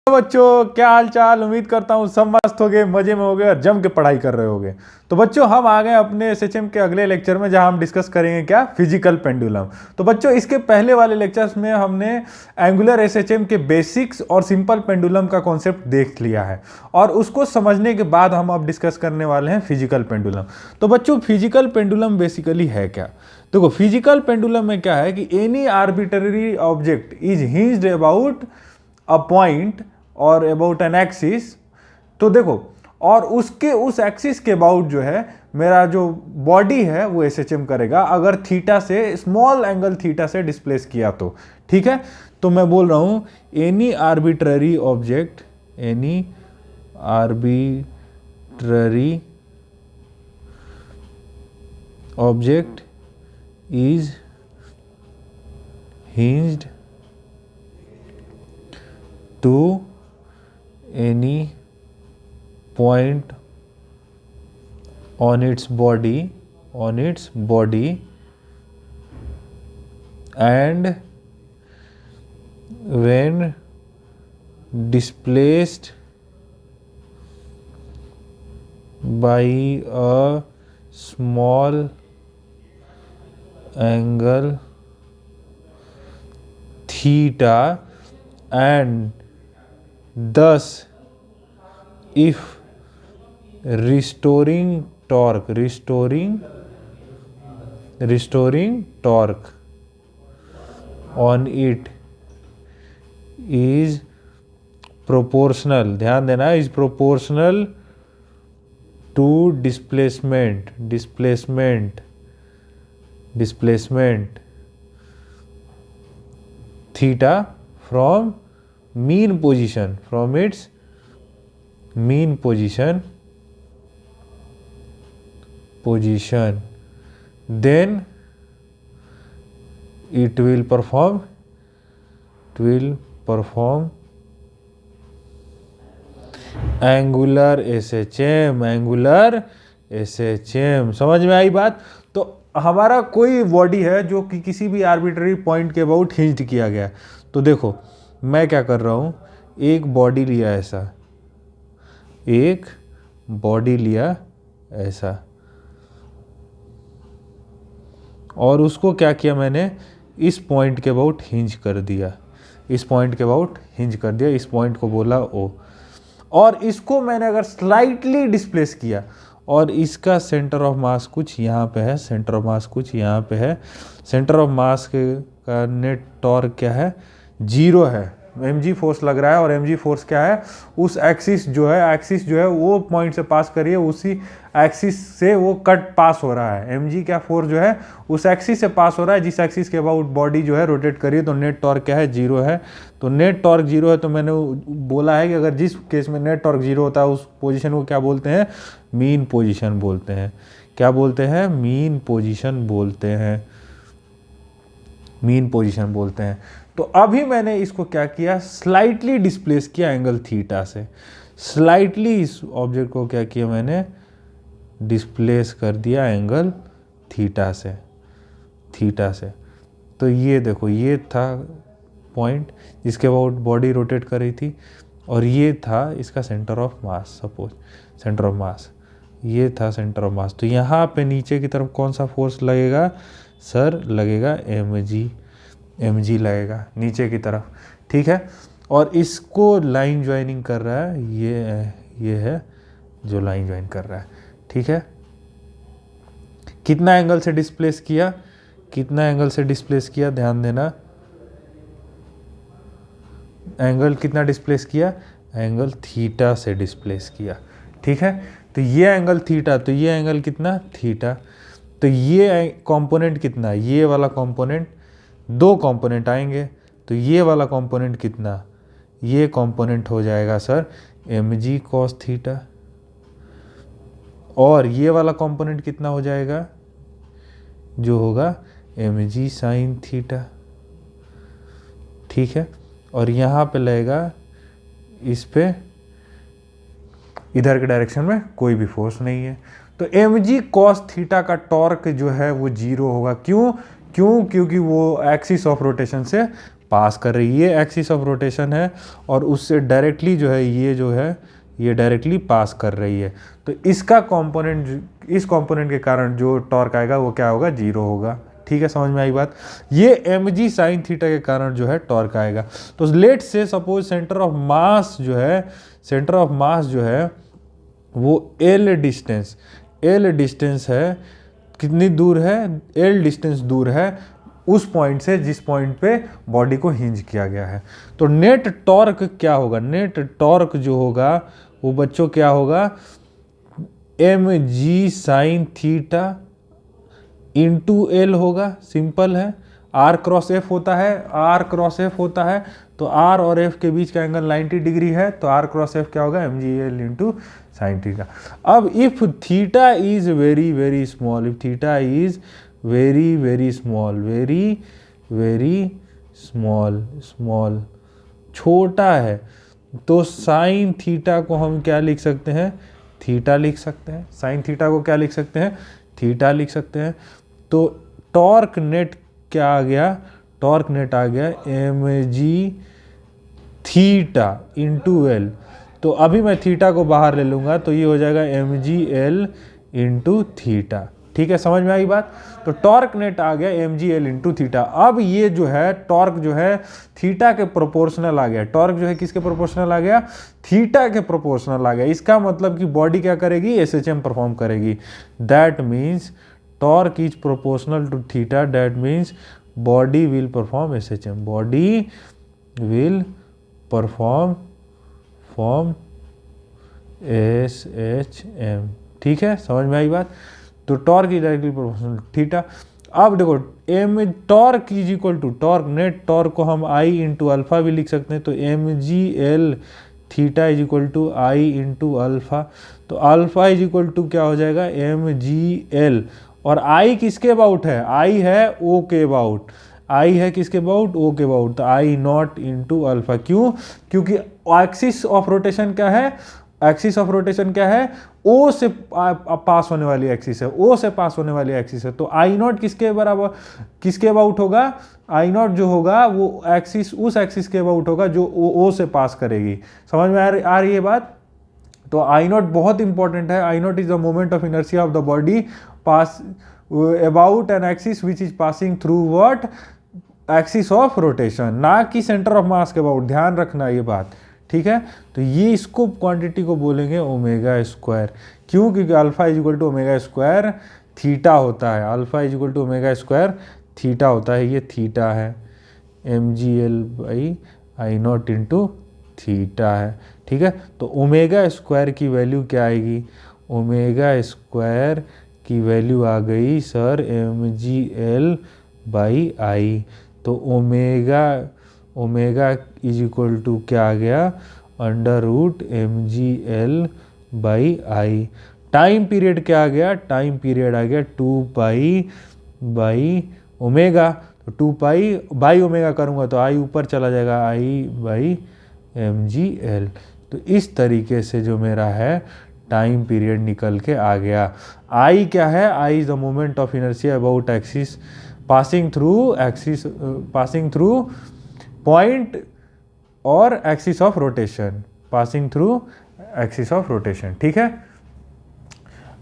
बच्चों, क्या हाल चाल। उम्मीद करता हूँ सब मस्त हो गए, मजे में हो गए और जम के पढ़ाई कर रहे होगे। तो बच्चों, हम आ गए अपने एसएचएम के अगले लेक्चर में, जहां हम डिस्कस करेंगे क्या, फिजिकल पेंडुलम। तो बच्चों, इसके पहले वाले लेक्चर्स में हमने एंगुलर एसएचएम के बेसिक्स और सिंपल पेंडुलम का कॉन्सेप्ट देख लिया है, और उसको समझने के बाद हम अब डिस्कस करने वाले हैं फिजिकल पेंडुलम। तो बच्चों, फिजिकल पेंडुलम बेसिकली है क्या? देखो, फिजिकल पेंडुलम में क्या है कि any arbitrary object is hinged about a point और अबाउट एन एक्सिस। तो देखो, और उसके उस एक्सिस के अबाउट जो है मेरा जो बॉडी है वो एसएचएम करेगा, अगर थीटा से, स्मॉल एंगल थीटा से डिस्प्लेस किया तो। ठीक है, तो मैं बोल रहा हूं any arbitrary object, any arbitrary object is hinged to any point on its body and when displaced by a small angle theta, and thus if restoring torque on it is proportional, ध्यान देना, is proportional to displacement theta from mean position, from its mean position, then it will perform angular SHM. समझ में आई बात? तो हमारा कोई body है जो कि किसी भी आर्बिट्ररी पॉइंट के अबाउट हिंज्ड किया गया। तो देखो, मैं क्या कर रहा हूं, एक बॉडी लिया ऐसा, और उसको क्या किया मैंने, इस पॉइंट के अबाउट हिंज कर दिया, इस पॉइंट को बोला ओ। और इसको मैंने अगर स्लाइटली डिस्प्लेस किया, और इसका सेंटर ऑफ मास कुछ यहाँ पे है, सेंटर ऑफ मास का नेट टॉर्क क्या है, 0 है। mg फोर्स लग रहा है, और mg फोर्स क्या है, उस एक्सिस जो है वो पॉइंट से पास करिए, उसी एक्सिस से वो कट पास हो रहा है। mg क्या फोर्स जो है उस एक्सिस से पास हो रहा है, जिस एक्सिस के अबाउट बॉडी जो है रोटेट करिए, तो नेट टॉर्क क्या है, 0 है। तो नेट टॉर्क 0 है, तो मैंने बोला है कि अगर जिस केस में नेट टॉर्क 0 होता है, उस पोजिशन को क्या बोलते हैं, मीन पोजिशन बोलते हैं। क्या बोलते हैं? मीन पोजिशन बोलते हैं। तो अभी मैंने इसको क्या किया, स्लाइटली डिस्प्लेस किया एंगल थीटा से, स्लाइटली इस ऑब्जेक्ट को क्या किया मैंने, डिस्प्लेस कर दिया एंगल थीटा से। तो ये देखो, ये था पॉइंट जिसके अबाउट बॉडी रोटेट कर रही थी, और ये था इसका सेंटर ऑफ मास, सपोज ये था सेंटर ऑफ मास। तो यहाँ पे नीचे की तरफ कौन सा फोर्स लगेगा सर, लगेगा mg लगेगा नीचे की तरफ। ठीक है, और इसको लाइन ज्वाइनिंग कर रहा है, ये है जो लाइन ज्वाइन कर रहा है। ठीक है, कितना एंगल से डिस्प्लेस किया, ध्यान देना, एंगल कितना डिस्प्लेस किया, एंगल थीटा से डिस्प्लेस किया। ठीक है, तो ये एंगल थीटा, तो ये एंगल कितना, थीटा। तो ये कंपोनेंट कितना, ये वाला कंपोनेंट, 2 कंपोनेंट आएंगे, तो ये वाला कंपोनेंट कितना, ये कंपोनेंट हो जाएगा सर mg cos थीटा, और ये वाला कंपोनेंट कितना हो जाएगा, जो होगा mg sin थीटा। ठीक है, और यहाँ पे लगेगा, इस पे इधर के डायरेक्शन में कोई भी फोर्स नहीं है, तो mg cos थीटा का टॉर्क जो है वो 0 होगा। क्यों? क्योंकि वो एक्सिस ऑफ रोटेशन से पास कर रही है, ये एक्सिस ऑफ रोटेशन है, और उससे डायरेक्टली जो है ये डायरेक्टली पास कर रही है। तो इसका कंपोनेंट, इस कंपोनेंट के कारण जो टॉर्क आएगा वो क्या होगा, 0 होगा। ठीक है, समझ में आई बात। ये mg साइन थीटा के कारण जो है टॉर्क आएगा। तो लेट से सपोज सेंटर ऑफ मास जो है वो L डिस्टेंस है, कितनी दूर है, L डिस्टेंस दूर है उस पॉइंट से जिस पॉइंट पे बॉडी को हिंज किया गया है। तो नेट टॉर्क क्या होगा, नेट टॉर्क जो होगा वो बच्चों क्या होगा, mg sine theta into L होगा। सिंपल है, r क्रॉस f होता है, तो r और f के बीच का एंगल 90 डिग्री है, तो r क्रॉस f क्या होगा, mgl इंटू साइन थीटा। अब if theta is very very small, if theta is very very small, very very small, छोटा है, तो साइन थीटा को हम क्या लिख सकते हैं, थीटा लिख सकते हैं। साइन थीटा को क्या लिख सकते हैं, थीटा लिख सकते हैं। तो टॉर्क नेट क्या आ गया, टॉर्क नेट आ गया mg थीटा इंटू एल। तो अभी मैं थीटा को बाहर ले लूँगा तो ये हो जाएगा mgl इंटू थीटा। ठीक है, समझ में आई बात। तो टॉर्क नेट आ गया mgl इंटू थीटा। अब ये जो है टॉर्क जो है थीटा के प्रोपोर्शनल आ गया, टॉर्क जो है किसके प्रोपोर्शनल आ गया, थीटा के प्रोपोर्शनल आ गया। इसका मतलब कि बॉडी क्या करेगी, SHM परफॉर्म करेगी। That means torque is proportional to theta, that means body will perform SHM, body will perform SHM। ठीक है, समझ में आई बात। तो torque is directly proportional theta. अब देखो M torque is equal to torque, net torque को हम आई इंटू अल्फा भी लिख सकते हैं। तो mgl theta is equal to I into alpha. तो अल्फा इज इक्वल टू क्या हो जाएगा, mgl, और आई किसके अबाउट है, आई है ओ के अबाउट, आई है किसके अबाउट, ओ के अबाउट। तो आई नॉट इंटू अल्फा। क्यों, क्योंकि एक्सिस ऑफ रोटेशन क्या है, एक्सिस ऑफ रोटेशन क्या है, ओ से पास होने वाली एक्सिस है, ओ से पास होने वाली एक्सिस है। तो आई नॉट किसके बराबर, किसके अबाउट होगा, आई नॉट जो होगा वो एक्सिस, उस एक्सिस के अबाउट होगा जो ओ से पास करेगी। समझ में आ रही है बात। तो आई नॉट बहुत इंपॉर्टेंट है। I naught is the moment of inertia of the body pass about an axis which is passing through what, axis of rotation, ना कि सेंटर ऑफ मास के अबाउट। ध्यान रखना ये बात, ठीक है। तो ये इसको क्वांटिटी को बोलेंगे ओमेगा स्क्वायर। क्यों, क्योंकि alpha is equal to omega square theta होता है, alpha is equal to omega square theta होता है, ये थीटा है, mgl by I naught into theta है। ठीक है, तो ओमेगा स्क्वायर की वैल्यू क्या आएगी, ओमेगा स्क्वायर की वैल्यू आ गई सर mgl बाई आई। तो ओमेगा इज इक्वल टू क्या आ गया, under root mgl by I. Time period क्या आ गया, टाइम पीरियड आ गया 2 पाई बाई ओमेगा। तो 2 पाई बाई ओमेगा करूँगा तो आई ऊपर चला जाएगा, आई बाई mgl। तो इस तरीके से जो मेरा है टाइम पीरियड निकल के आ गया। आई क्या है, I is the moment of inertia about axis passing through point और axis of rotation, passing through axis of rotation. ठीक है,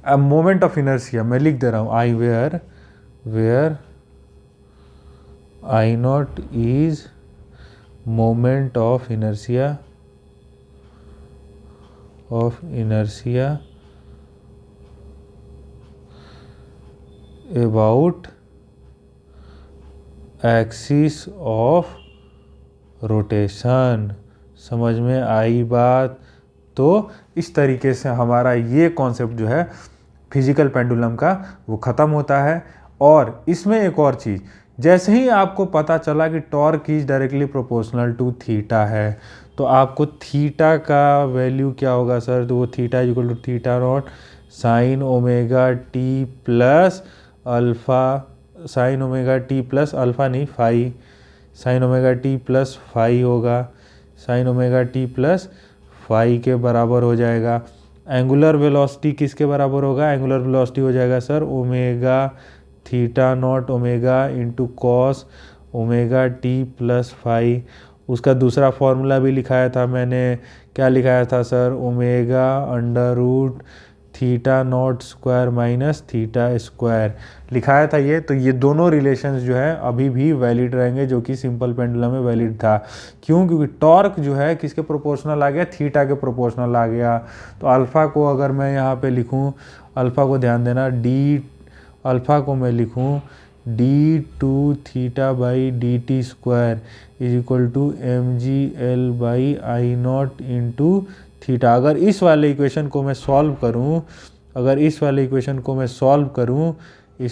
अब मोमेंट ऑफ इनर्शिया मैं लिख दे रहा हूँ, I where I naught is moment of inertia about axis of rotation. समझ में आई बात। तो इस तरीके से हमारा ये कॉन्सेप्ट जो है फिजिकल पेंडुलम का वो ख़त्म होता है। और इसमें एक और चीज़, जैसे ही आपको पता चला कि torque is directly proportional to theta है, तो आपको थीटा का वैल्यू क्या होगा सर, तो वो theta is equal to theta naught sine omega T plus alpha, sine omega T plus alpha नहीं phi, sine omega T plus phi होगा, sine omega T plus phi के बराबर हो जाएगा। एंगुलर वेलोसिटी किसके बराबर होगा, एंगुलर वेलोसिटी हो जाएगा sir omega theta naught omega into cos omega T plus phi. उसका दूसरा फॉर्मूला भी लिखाया था मैंने, क्या लिखाया था sir, omega under root theta naught square minus theta square लिखाया था ये। तो ये दोनों रिलेशंस जो है अभी भी वैलिड रहेंगे, जो कि सिंपल पेंडुलम में वैलिड था। क्यों? क्योंकि टॉर्क जो है किसके प्रोपोर्शनल आ गया, थीटा के प्रोपोर्शनल आ गया। तो अल्फ़ा को अगर मैं यहाँ पे लिखूँ, अल्फ़ा को ध्यान देना, अल्फ़ा को मैं लिखूँ D two theta by D T square is equal to M G L by I naught into theta. अगर इस वाले इक्वेशन को मैं सॉल्व करूं, इस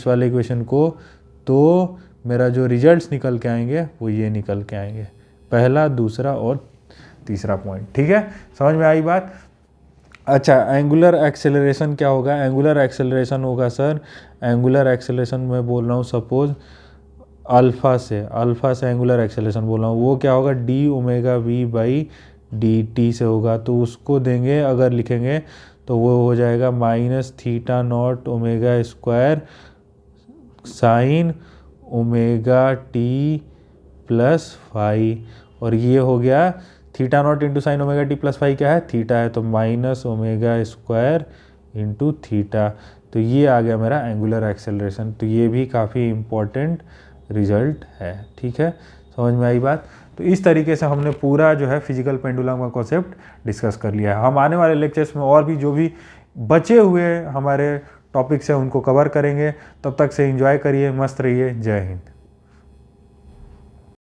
वाले इक्वेशन को, तो मेरा जो रिजल्ट्स निकल के आएंगे वो ये निकल के आएंगे, पहला, दूसरा और तीसरा पॉइंट। ठीक है, समझ में आई बात? अच्छा, एंगुलर एक्सेलरेशन क्या होगा? एंगुलर एक्सेलरेशन होगा सर, एंगुलर एक्सेलरेशन मैं बोल रहा हूँ सपोज अल्फ़ा से एंगुलर एक्सेलरेशन बोल रहा हूँ, वो क्या होगा, D omega V by D T से होगा। तो उसको देंगे अगर लिखेंगे तो वो हो जाएगा minus theta naught omega square sine omega T plus phi. और ये हो गया theta naught into sine omega T plus phi, क्या है, थीटा है, तो minus omega square into theta. तो ये आ गया मेरा एंगुलर एक्सेलरेशन। तो ये भी काफ़ी इम्पोर्टेंट रिजल्ट है। ठीक है, समझ में आई बात? तो इस तरीके से हमने पूरा जो है फिजिकल पेंडुलम का कॉन्सेप्ट डिस्कस कर लिया है। हम आने वाले लेक्चर्स में और भी जो भी बचे हुए हमारे टॉपिक्स हैं उनको कवर करेंगे। तब तक से एंजॉय करिए, मस्त रहिए। जय हिंद।